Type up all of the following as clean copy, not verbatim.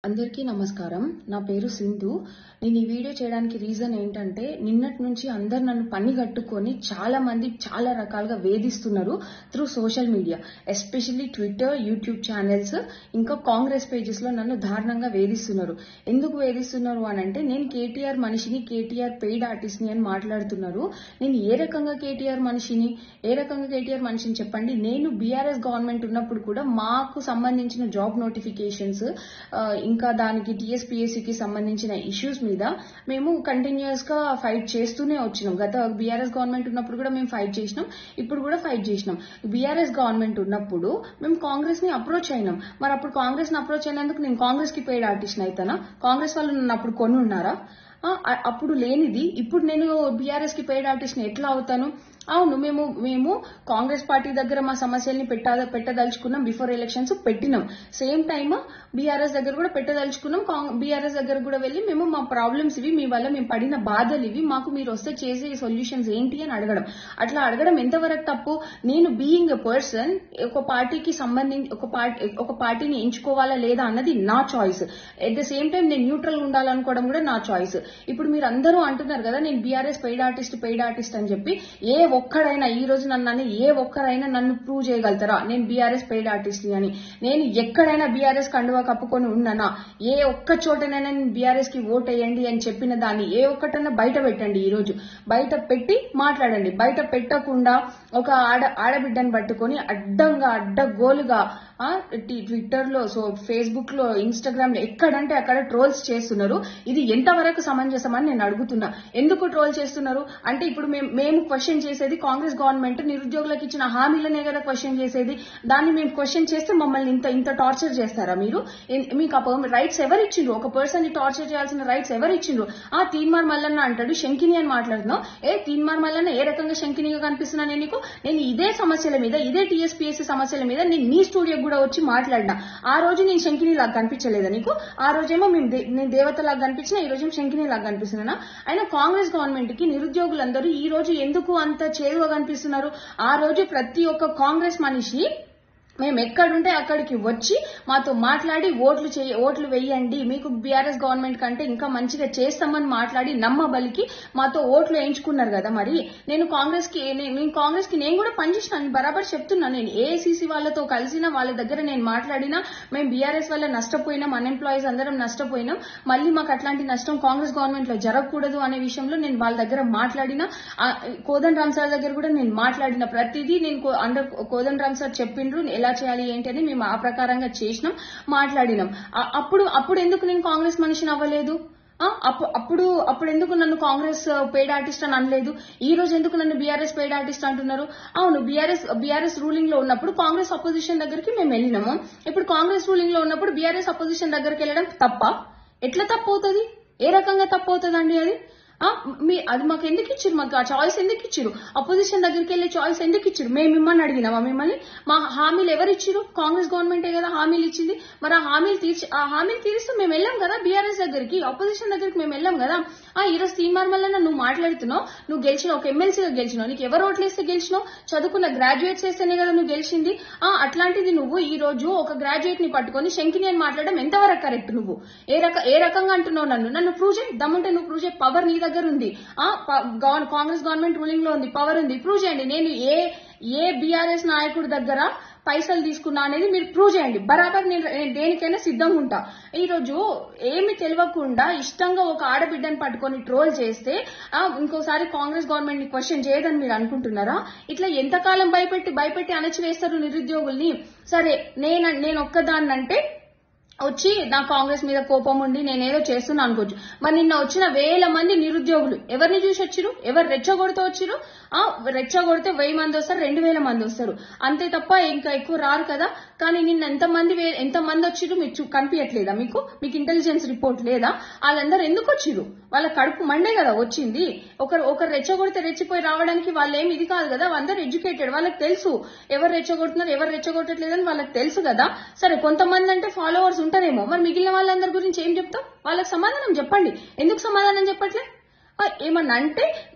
అందరికీ నమస్కారం. నా పేరు సింధు. నేను ఈ వీడియో చేయడానికి రీజన్ ఏంటంటే నిన్నటి నుంచి అందరు నన్ను పని కట్టుకొని చాలా మంది చాలా రకాలుగా వేధిస్తున్నారు through social media, especially Twitter, YouTube channels, ఇంకా కాంగ్రెస్ పేజెస్ లో నన్ను దారుణంగా వేధిస్తున్నారు. ఎందుకు వేధిస్తున్నారు అని అంటే నేను కేటీఆర్ మనిషిని, కేటీఆర్ పెయిడ్ ఆర్టిస్ట్ ని అని మాట్లాడుతున్నారు. నేను ఏ రకంగా కేటీఆర్ మనిషిని చెప్పండి. నేను బీఆర్ఎస్ గవర్నమెంట్ ఉన్నప్పుడు కూడా మాకు సంబంధించిన జాబ్ నోటిఫికేషన్స్, ఇంకా దానికి టీఎస్పీఎస్సీకి సంబంధించిన ఇష్యూస్ మీద మేము కంటిన్యూస్ గా ఫైట్ చేస్తూనే వచ్చినాం. గత బీఆర్ఎస్ గవర్నమెంట్ ఉన్నప్పుడు కూడా మేము ఫైట్ చేసినాం, ఇప్పుడు కూడా ఫైట్ చేసినాం. బీఆర్ఎస్ గవర్నమెంట్ ఉన్నప్పుడు మేము కాంగ్రెస్ ని అప్రోచ్ అయినాం. మరి అప్పుడు కాంగ్రెస్ ని అప్రోచ్ అయినందుకు నేను కాంగ్రెస్ కి పెయిడ్ ఆర్టిస్ట్ అయితానా? కాంగ్రెస్ వాళ్ళు నన్ను అప్పుడు కొని ఉన్నారా? అప్పుడు లేనిది ఇప్పుడు నేను బీఆర్ఎస్ కి పెయిడ్ ఆర్టిస్ట్ ని ఎట్లా అవుతాను? అవును, మేము కాంగ్రెస్ పార్టీ దగ్గర మా సమస్యల్ని పెట్టదలుచుకున్నాం. బిఫోర్ ఎలక్షన్స్ పెట్టినాం. సేమ్ టైమ్ బీఆర్ఎస్ దగ్గర కూడా పెట్టదలుచుకున్నాం. బీఆర్ఎస్ దగ్గర కూడా వెళ్ళి మేము మా ప్రాబ్లమ్స్ ఇవి, మీ వల్ల మేము పడిన బాధలు ఇవి, మాకు మీరు వస్తే చేసే సొల్యూషన్స్ ఏంటి అని అడగడం. అట్లా అడగడం ఎంతవరకు తప్పు? నేను బీయింగ్ ఎ పర్సన్ ఒక పార్టీకి సంబంధించి ఒక పార్టీని ఎంచుకోవాలా లేదా అన్నది నా choice. At the same time నేను న్యూట్రల్ ఉండాలనుకోవడం కూడా నా చాయిస్. ఇప్పుడు మీరు అందరూ అంటున్నారు కదా నేను బీఆర్ఎస్ పెయిడ్ ఆర్టిస్ట్ అని చెప్పి. ఈ రోజు ఏ ఒక్కరైనా నన్ను ప్రూవ్ చేయగలుగుతారా నేను బీఆర్ఎస్ పెయిడ్ ఆర్టిస్ట్ అని? నేను ఎక్కడైనా బీఆర్ఎస్ కండువా కప్పుకొని ఉన్నానా? ఏ ఒక్క చోటనైనా నేను బీఆర్ఎస్ కి ఓట్ వేయండి అని చెప్పిన దాన్ని ఏ ఒక్కటన్నా బయట పెట్టండి. ఈ రోజు బయట పెట్టి మాట్లాడండి. బయట పెట్టకుండా ఒక ఆడబిడ్డను పట్టుకొని అడ్డగోలుగా ట్విట్టర్ లో, ఫేస్బుక్ లో, ఇన్స్టాగ్రామ్ లో ఎక్కడంటే అక్కడ ట్రోల్స్ చేస్తున్నారు. ఇది ఎంతవరకు సమంజసం అని నేను అడుగుతున్నా. ఎందుకు ట్రోల్ చేస్తున్నారు అంటే ఇప్పుడు మేము క్వశ్చన్ చేసేది కాంగ్రెస్ గవర్నమెంట్ నిరుద్యోగులకు ఇచ్చిన హామీలనే కదా క్వశ్చన్ చేసేది. దాన్ని మేము క్వశ్చన్ చేస్తే మమ్మల్ని ఇంత టార్చర్ చేస్తారా మీరు? మీకు రైట్స్ ఎవరు ఇచ్చిండ్రు? ఒక పర్సన్ ని టార్చర్ చేయాల్సిన రైట్స్ ఎవరు ఇచ్చిండ్రు? తీన్మార్ మల్లన్న అంటాడు శంకిని అని మాట్లాడుతున్నావు. తీన్మార్ మల్లన్న ఏ రకంగా శంకినిగా కనిపిస్తున్నా? నేను ఇదే సమస్యల మీద, ఇదే టీఎస్పీఎస్సీ సమస్యల మీద నేను నీ స్టూడియో కూడా వచ్చి మాట్లాడినా. ఆ రోజు నేను శంకిని లాగా కనిపించలేదా నీకు? ఆ రోజేమో నేను దేవత లాగా కనిపించినా, ఈ రోజు శంకిని లాగా కనిపిస్తున్నా. అయినా కాంగ్రెస్ గవర్నమెంట్ కి నిరుద్యోగులందరూ ఈ రోజు ఎందుకు అంత చేదుగా కనిపిస్తున్నారు? ఆ రోజు ప్రతి ఒక్క కాంగ్రెస్ మనిషి మేము ఎక్కడుంటే అక్కడికి వచ్చి మాతో మాట్లాడి ఓట్లు వేయండి, మీకు బీఆర్ఎస్ గవర్నమెంట్ కంటే ఇంకా మంచిగా చేస్తామని మాట్లాడి నమ్మబలికి మాతో ఓట్లు వేయించుకున్నారు కదా. మరి నేను కాంగ్రెస్ కి నేను కూడా పనిచేసినాను, బరాబర్ చెప్తున్నా. నేను ఏఐసీసీ వాళ్ళతో కలిసిన వాళ్ళ దగ్గర నేను మాట్లాడినా, మేము బీఆర్ఎస్ వల్ల నష్టపోయినాం, అన్ఎంప్లాయీస్ అందరం నష్టపోయినాం, మళ్ళీ మాకు అట్లాంటి నష్టం కాంగ్రెస్ గవర్నమెంట్ లో జరగకూడదు అనే విషయంలో నేను వాళ్ళ దగ్గర మాట్లాడినా. కోదండ రామ్ సార్ దగ్గర కూడా నేను మాట్లాడిన. ప్రతిదీ నేను కోదండ రామ్ సార్ చెప్పిండ్రు ఎలా చేయాలి ఏంటి అని. మేము ఆ ప్రకారంగా చేసినాం, మాట్లాడినాం. అప్పుడు ఎందుకు నేను కాంగ్రెస్ మనిషిని అవ్వలేదు? అప్పుడు ఎందుకు నన్ను కాంగ్రెస్ పెయిడ్ ఆర్టిస్ట్ అని అనలేదు? ఈ రోజు ఎందుకు నన్ను బీఆర్ఎస్ పెయిడ్ ఆర్టిస్ట్ అంటున్నారు? అవును, బీఆర్ఎస్ రూలింగ్ లో ఉన్నప్పుడు కాంగ్రెస్ అపోజిషన్ దగ్గరికి మేము వెళ్ళినాము. ఇప్పుడు కాంగ్రెస్ రూలింగ్ లో ఉన్నప్పుడు బీఆర్ఎస్ అపోజిషన్ దగ్గరికి వెళ్ళడం తప్ప? ఎట్లా తప్పు అవుతుంది? ఏ రకంగా తప్పు అవుతుందండి అది? అది మాకు ఎందుకు ఇచ్చారు? మాకు ఆ చాయిస్ ఎందుకు ఇచ్చారు? అపోజిషన్ దగ్గరికి వెళ్ళే చాయిస్ ఎందుకు ఇచ్చారు? మేము మిమ్మల్ని అడిగినామా? మిమ్మల్ని మా హామీలు ఎవరు ఇచ్చారు? కాంగ్రెస్ గవర్నమెంటే కదా హామీలు ఇచ్చింది. మరి ఆ హామీలు తీరిస్తూ మేము వెళ్ళాం కదా బీఆర్ఎస్ దగ్గరికి, అపోజిషన్ దగ్గరికి మేము వెళ్ళాం కదా. ఈరోజు తీన్మార్ మల్లన్న నువ్వు మాట్లాడుతున్నావు, నువ్వు గెలిచినావు, ఒక ఎమ్మెల్సీగా గెలిచినావు, నీకు ఎవరు ఓట్లు వేస్తే గెలిచినావు? చదువుకున్న గ్రాడ్యుయేట్స్ వేస్తేనే కదా నువ్వు గెలిచింది. అట్లాంటిది నువ్వు ఈ రోజు ఒక గ్రాడ్యుయేట్ ని పట్టుకొని శంకిని అని మాట్లాడడం ఎంతవరకు కరెక్ట్? నువ్వు ఏ రకంగా అంటున్నావు? నన్ను ప్రూవ్ చేయి, దమ్ముంటే నువ్వు ప్రూవ్ చేయి. పవర్ నీ దగ్గర ఉంది, కాంగ్రెస్ గవర్నమెంట్ రూలింగ్ లో ఉంది, పవర్ ఉంది, ప్రూవ్ చేయండి. నేను ఏ బీఆర్ఎస్ నాయకుడి దగ్గర పైసలు తీసుకున్నా అనేది మీరు ప్రూవ్ చేయండి. బరాబర్ నేను దేనికైనా సిద్ధంగా ఉంటా. ఈ రోజు ఏమి తెలియకుండా ఇష్టంగా ఒక ఆడబిడ్డని పట్టుకొని ట్రోల్ చేస్తే ఇంకోసారి కాంగ్రెస్ గవర్నమెంట్ ని క్వశ్చన్ చేయదని మీరు అనుకుంటున్నారా? ఇట్లా ఎంతకాలం భయపెట్టి అణచివేస్తారు నిరుద్యోగుల్ని? సరే, నేను ఒక్కదాన్నంటే వచ్చి నా కాంగ్రెస్ మీద కోపం ఉండి నేనేదో చేస్తున్నా అనుకోవచ్చు. మరి నిన్న వచ్చిన వేల మంది నిరుద్యోగులు ఎవరిని చూసి వచ్చిరు? ఎవరు రెచ్చగొడుతూ వచ్చిరు? రెచ్చగొడితే 1000 మంది వస్తారు, 2000 మంది వస్తారు, అంతే తప్ప ఇంకా ఎక్కువ రారు కదా. కానీ నిన్న ఎంతమంది వచ్చిరు మీకు కనిపించట్లేదా? మీకు ఇంటెలిజెన్స్ రిపోర్ట్ లేదా? వాళ్ళందరూ ఎందుకు వచ్చిరు? వాళ్ళ కడుపు మండే కదా వచ్చింది. ఒకరు రెచ్చగొడితే రెచ్చిపోయి రావడానికి వాళ్ళేమి ఇది కాదు కదా. అందరూ ఎడ్యుకేటెడ్, వాళ్ళకి తెలుసు ఎవరు రెచ్చగొడుతున్నారు, ఎవరు రెచ్చగొట్టట్లేదని వాళ్ళకి తెలుసు కదా. సరే, కొంతమంది అంటే ఫాలోవర్స్ ఉంటారేమో, మరి మిగిలిన వాళ్ళందరి గురించి ఏం చెప్తాం? వాళ్ళకి సమాధానం చెప్పండి. ఎందుకు సమాధానం చెప్పట్లే? ఏమన్నా అంటే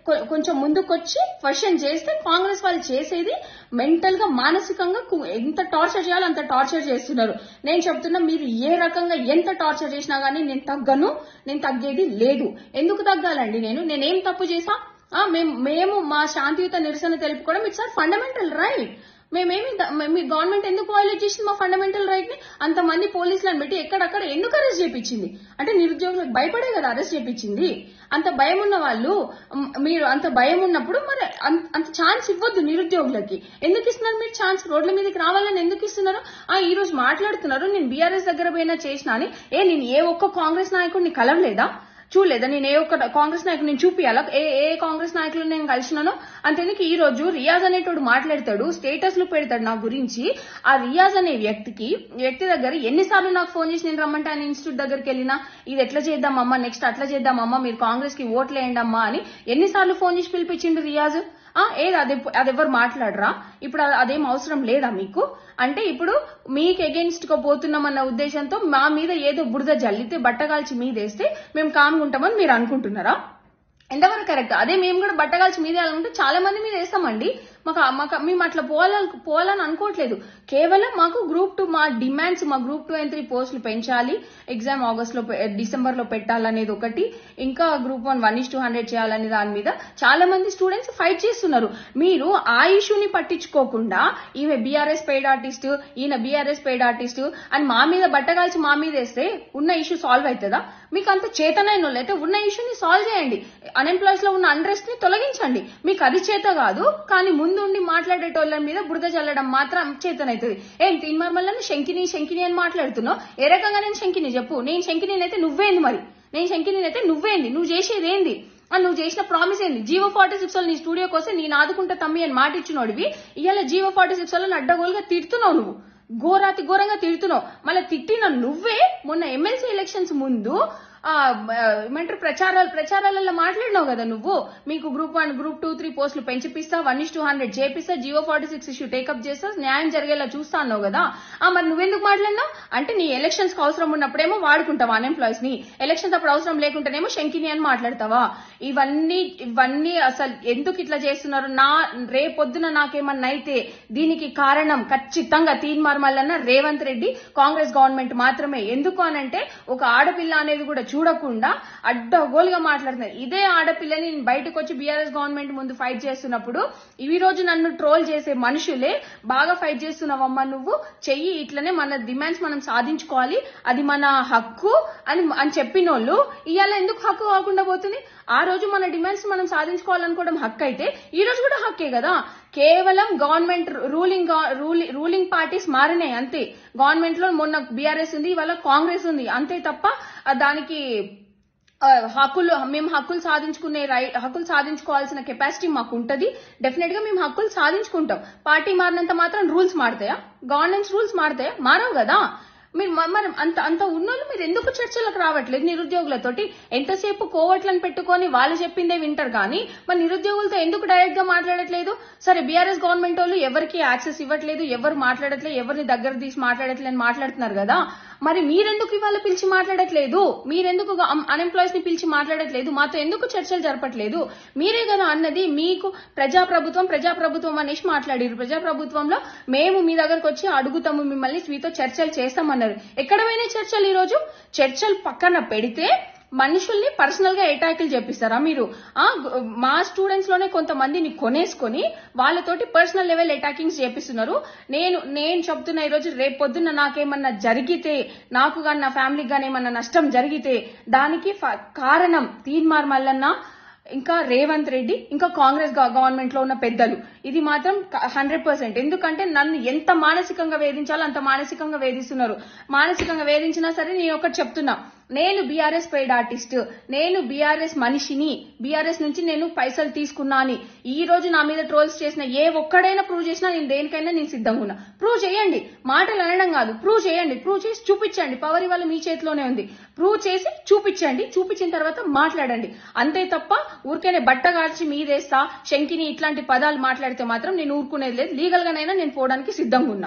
కొంచెం ముందుకొచ్చి క్వశ్చన్ చేస్తే కాంగ్రెస్ వాళ్ళు చేసేది మెంటల్ గా మానసికంగా ఎంత టార్చర్ చేయాలో అంత టార్చర్ చేస్తున్నారు. నేను చెప్తున్నా, మీరు ఏ రకంగా ఎంత టార్చర్ చేసినా గానీ నేను తగ్గను, నేను తగ్గేది లేదు. ఎందుకు తగ్గాలండి? నేనేం తప్పు చేసా? మేము మా శాంతియుత నిరసన తెలుపుకోవడం ఇట్స్ ఆర్ ఫండమెంటల్ రైట్. మీ గవర్నమెంట్ ఎందుకు వైలేట్ చేసింది మా ఫండమెంటల్ రైట్ ని? అంతమంది పోలీసులను పెట్టి ఎక్కడక్కడ ఎందుకు అరెస్ట్ చేయించింది? అంటే నిరుద్యోగులకు భయపడే కదా అరెస్ట్ చేయించింది. అంత భయం ఉన్న వాళ్ళు, మీరు అంత భయం ఉన్నప్పుడు మరి అంత ఛాన్స్ ఇవ్వద్దు నిరుద్యోగులకి. ఎందుకు ఇస్తున్నారు మీరు ఛాన్స్? రోడ్ల మీదకి రావాలని ఎందుకు ఇస్తున్నారు? ఈ రోజు మాట్లాడుతున్నారు నేను బీఆర్ఎస్ దగ్గర పోయినా చేసినా అని. నేను ఏ ఒక్క కాంగ్రెస్ నాయకుడిని కలవలేదా? చూడలేదా? నేను ఏ ఒక్క కాంగ్రెస్ నాయకుడు నేను చూపియాలా ఏ కాంగ్రెస్ నాయకులు నేను కలిసినానో? అంతేందుకు ఈ రోజు రియాజ్ అనేటోడు మాట్లాడతాడు, స్టేటస్లు పెడతాడు నా గురించి. ఆ రియాజ్ అనే వ్యక్తి దగ్గర ఎన్నిసార్లు నాకు ఫోన్ చేసి నేను రమ్మంటే ఆయన ఇన్స్టిట్యూట్ దగ్గరికి వెళ్ళినా, ఇది ఎట్లా చేద్దామమ్మా, నెక్స్ట్ అట్లా చేద్దామమ్మా, మీరు కాంగ్రెస్ కి ఓట్లు వేయండమ్మా అని ఎన్నిసార్లు ఫోన్ చేసి పిలిపించిండు రియాజ్. అది ఎవరు మాట్లాడరా? ఇప్పుడు అదేం అవసరం లేదా మీకు? అంటే ఇప్పుడు మీకు అగెన్స్ట్ గా పోతున్నామన్న ఉద్దేశంతో మా మీద ఏదో బురద జల్లితే, బట్టగాల్చి మీదేస్తే మేము కామ్గా ఉంటామని మీరు అనుకుంటున్నారా? ఎంతవరకు కరెక్ట్? అదే మేము కూడా బట్టగాల్చి మీద వేయాలనుకుంటే చాలా మంది మీద వేస్తామండి. మేము అట్లా పోవాలని అనుకోవట్లేదు. కేవలం మాకు గ్రూప్ 2 మా డిమాండ్స్, మా గ్రూప్ 2 and 3 పోస్టులు పెంచాలి, ఎగ్జామ్ డిసెంబర్ లో పెట్టాలనేది ఒకటి, ఇంకా గ్రూప్ 1 1:100 చేయాలనే దాని మీద చాలా మంది స్టూడెంట్స్ ఫైట్ చేస్తున్నారు. మీరు ఆ ఇష్యూని పట్టించుకోకుండా ఈమె బీఆర్ఎస్ పెయిడ్ ఆర్టిస్ట్, ఈయన బీఆర్ఎస్ పెయిడ్ ఆర్టిస్ట్ అని మా మీద బట్టగాల్చి మా మీద వేస్తే ఉన్న ఇష్యూ సాల్వ్ అవుతుందా? మీకు అంత చేతనైన వాళ్ళు అయితే ఉన్న ఇష్యూని సాల్వ్ చేయండి. అన్ఎంప్లాయ్స్ లో ఉన్న అన్రెస్ట్ ని తొలగించండి. మీకు అది చేత కాదు, కానీ ముందుండి మాట్లాడేటోళ్ళ మీద బురద చల్లడం మాత్రం చేతనైతుంది. ఏం తీన్మార్మల్ని శంకిని అని మాట్లాడుతున్నావు? ఏ రకంగా నేను శంకిని చెప్పు? నేను శంకిని అయితే నువ్వేంది? మరి నేను శంకిని అయితే నువ్వేంది? నువ్వు చేసేది ఏంది? నువ్వు చేసిన ప్రామిస్ ఏంది? జీవో 46 నీ స్టూడియోకి వస్తే నేను ఆదుకుంటా తమ్మి అని మాట ఇచ్చినోడివి, ఇవాళ జీవో 46 అడ్డగోలుగా తిడుతున్నావు. నువ్వు ఘోరంగా తిడుతున్నావు. మళ్ళీ తిట్టిన నువ్వే మొన్న ఎమ్మెల్సీ ఎలక్షన్స్ ముందు ఏమంటారు ప్రచారాలలో మాట్లాడినావు కదా నువ్వు. మీకు గ్రూప్ 1 గ్రూప్ 2 3 పోస్టులు పెంచిపిస్తా, 1:100 చేపిస్తా, జీవో 46 ఇష్యూ టేకప్ చేస్తా, న్యాయం జరిగేలా చూస్తా అన్నావు కదా. మరి నువ్వెందుకు మాట్లాడినావు? అంటే నీ ఎలక్షన్స్ కి అవసరం ఉన్నప్పుడేమో వాడుకుంటావా అన్ఎంప్లాయీస్ ని, ఎలక్షన్స్ అప్పుడు అవసరం లేకుంటేనేమో శంకిని అని మాట్లాడతావా? ఇవన్నీ అసలు ఎందుకు ఇట్లా చేస్తున్నారు? రేపొద్దున నాకేమన్నా అయితే దీనికి కారణం ఖచ్చితంగా తీన్మార్మల్లన్న రేవంత్ రెడ్డి, కాంగ్రెస్ గవర్నమెంట్ మాత్రమే. ఎందుకు అనంటే ఒక ఆడపిల్ల అనేది కూడా చూడకుండా అడ్డగోలుగా మాట్లాడుతున్నారు. ఇదే ఆడపిల్లని బయటకు వచ్చి బీఆర్ఎస్ గవర్నమెంట్ ముందు ఫైట్ చేస్తున్నప్పుడు ఈ రోజు నన్ను ట్రోల్ చేసే మనుషులే బాగా ఫైట్ చేస్తున్నావమ్మా నువ్వు చెయ్యి, ఇట్లనే మన డిమాండ్స్ మనం సాధించుకోవాలి, అది మన హక్కు అని చెప్పినోళ్ళు ఇవాళ ఎందుకు హక్కు కాకుండా పోతుంది? ఆ రోజు మన డిమాండ్స్ మనం సాధించుకోవాలనుకోవడం హక్కు అయితే ఈ రోజు కూడా హక్కే కదా. కేవలం గవర్నమెంట్ రూలింగ్ పార్టీస్ మారినాయి అంతే. గవర్నమెంట్ లో మొన్న బీఆర్ఎస్ ఉంది, ఇవాళ కాంగ్రెస్ ఉంది అంతే తప్ప దానికి మేము హక్కులు సాధించుకోవాల్సిన కెపాసిటీ మాకు ఉంటది. డెఫినెట్ గా మేము హక్కులు సాధించుకుంటాం. పార్టీ మారినంత మాత్రం రూల్స్ మారుతాయా? గవర్నెన్స్ రూల్స్ మారుతాయా? మారవు కదా. మీరు మరి అంత ఉన్నోళ్ళు మీరు ఎందుకు చర్చలకు రావట్లేదు నిరుద్యోగులతోటి? ఎంతసేపు కోవట్లను పెట్టుకొని వాళ్ళు చెప్పిందే వింటారు కానీ మరి నిరుద్యోగులతో ఎందుకు డైరెక్ట్ గా మాట్లాడట్లేదు? సరే బీఆర్ఎస్ గవర్నమెంట్ వాళ్ళు ఎవరికి యాక్సెస్ ఇవ్వట్లేదు, ఎవరు మాట్లాడట్లేదు, ఎవరిని దగ్గర తీసి మాట్లాడట్లేదు అని మాట్లాడుతున్నారు కదా. మరి మీరెందుకు ఇవాళ పిలిచి మాట్లాడట్లేదు? మీరెందుకు అన్ఎంప్లాయీస్ ని పిలిచి మాట్లాడట్లేదు? మాతో ఎందుకు చర్చలు జరపట్లేదు? మీరే కదా అన్నది మీకు ప్రజాప్రభుత్వం అనేసి మాట్లాడారు. ప్రజాప్రభుత్వంలో మేము మీ దగ్గరకు వచ్చి అడుగుతాము, మిమ్మల్ని మీతో చర్చలు చేస్తామన్నారు. ఎక్కడ పోయినా చర్చలు? ఈ రోజు చర్చలు పక్కన పెడితే మనుషుల్ని పర్సనల్ గా అటాకులు చేపిస్తారా మీరు? మా స్టూడెంట్స్ లోనే కొంతమందిని కొనేసుకొని వాళ్ళతోటి పర్సనల్ లెవెల్ అటాకింగ్స్ చేపిస్తున్నారు. నేను చెప్తున్నా, ఈ రోజు రేపు పొద్దున్న నాకేమన్నా జరిగితే, నాకు గాని నా ఫ్యామిలీకి గాని ఏమన్నా నష్టం జరిగితే దానికి కారణం తీన్మార్ మల్లన్న, ఇంకా రేవంత్ రెడ్డి, ఇంకా కాంగ్రెస్ గవర్నమెంట్ లో ఉన్న పెద్దలు. ఇది మాత్రం 100%. ఎందుకంటే నన్ను ఎంత మానసికంగా వేధించాలో అంత మానసికంగా వేధిస్తున్నారు. మానసికంగా వేధించినా సరే నేను ఒకటి చెప్తున్నా, నేను బీఆర్ఎస్ పెయిడ్ ఆర్టిస్ట్, నేను బీఆర్ఎస్ మనిషిని, బీఆర్ఎస్ నుంచి నేను పైసలు తీసుకున్నా అని ఈ రోజు నా మీద ట్రోల్స్ చేసిన ఏ ఒక్కడైనా ప్రూవ్ చేసినా నేను దేనికైనా నేను సిద్ధంగా ఉన్నా. ప్రూవ్ చేయండి, మాటలు అనడం కాదు, ప్రూవ్ చేయండి, ప్రూవ్ చేసి చూపించండి. పవర్ ఇవాళ మీ చేతిలోనే ఉంది. ప్రూవ్ చేసి చూపించండి, చూపించిన తర్వాత మాట్లాడండి. అంతే తప్ప ఊరికేనే బట్టగాల్చి మీదేస్తా, శంకిని ఇట్లాంటి పదాలు మాట్లాడితే మాత్రం నేను ఊరుకునేది లేదు. లీగల్ గానైనా నేను పోవడానికి సిద్ధంగా ఉన్నా.